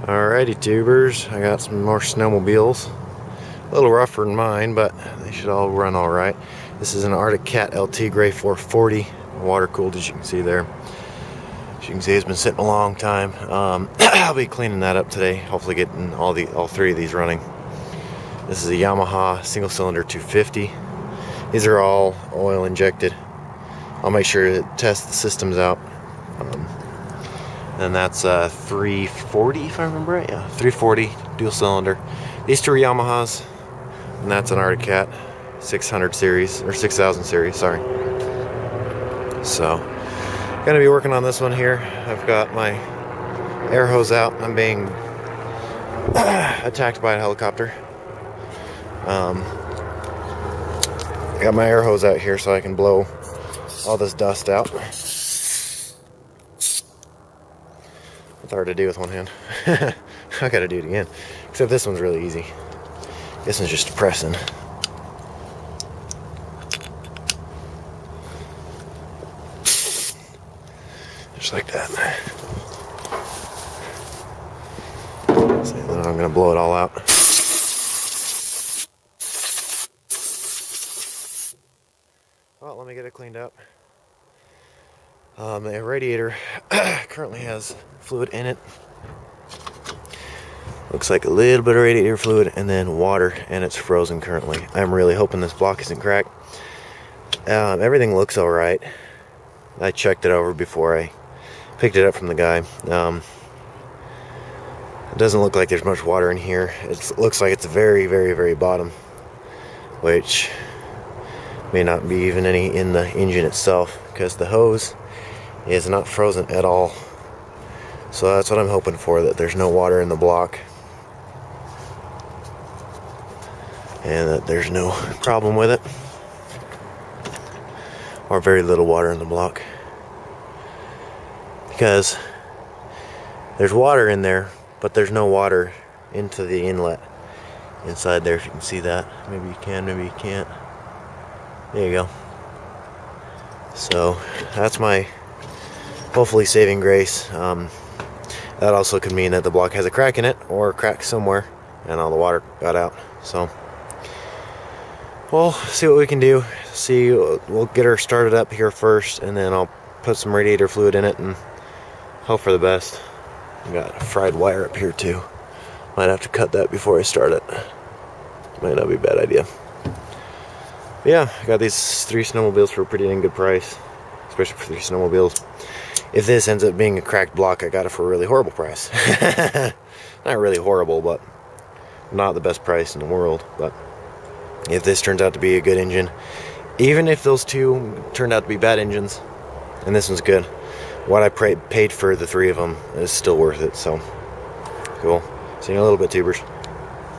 Alrighty tubers, I got some more snowmobiles. A little rougher than mine, but they should all run alright. This is an Arctic Cat Tigre 440, water cooled as you can see there. As you can see, it's been sitting a long time. I'll be cleaning that up today, hopefully getting all three of these running. This is a Yamaha single cylinder 250. These are all oil injected. I'll make sure to test the systems out. And that's 340 if I remember right. Yeah, 340 dual cylinder. These two are Yamahas, and that's an Arctic Cat 600 series or 6000 series. Sorry. So, gonna be working on this one here. I've got my air hose out. I'm being attacked by a helicopter. I got my air hose out here so I can blow all this dust out. It's hard to do with one hand. I gotta do it again. Except this one's really easy. This one's just depressing. Just like that. So then I'm gonna blow it all out. Well, let me get it cleaned up. The radiator currently has fluid in it. Looks like a little bit of radiator fluid and then water, and it's frozen currently. I'm really hoping this block isn't cracked. Everything looks alright. I checked it over before I picked it up from the guy. It doesn't look like there's much water in here. It looks like it's very, very, very bottom, which may not be even any in the engine itself, because the hose is not frozen at all. So that's what I'm hoping for, that there's no water in the block and that there's no problem with it, or very little water in the block, because there's water in there but there's no water into the inlet inside there. If you can see that, maybe you can, maybe you can't. There you go. So that's my hopefully saving grace. That also could mean that the block has a crack in it, or a crack somewhere, and all the water got out. So we'll see what we can do. We'll get her started up here first, and then I'll put some radiator fluid in it and hope for the best. I got a fried wire up here too. Might have to cut that before I start it. Might not be a bad idea. But yeah, I got these 3 snowmobiles for a pretty dang good price, especially for 3 snowmobiles. If this ends up being a cracked block, I got it for a really horrible price. Not really horrible, but not the best price in the world. But if this turns out to be a good engine, even if those two turned out to be bad engines and this one's good, what I paid for the 3 of them is still worth it. So cool. See you in a little bit, tubers.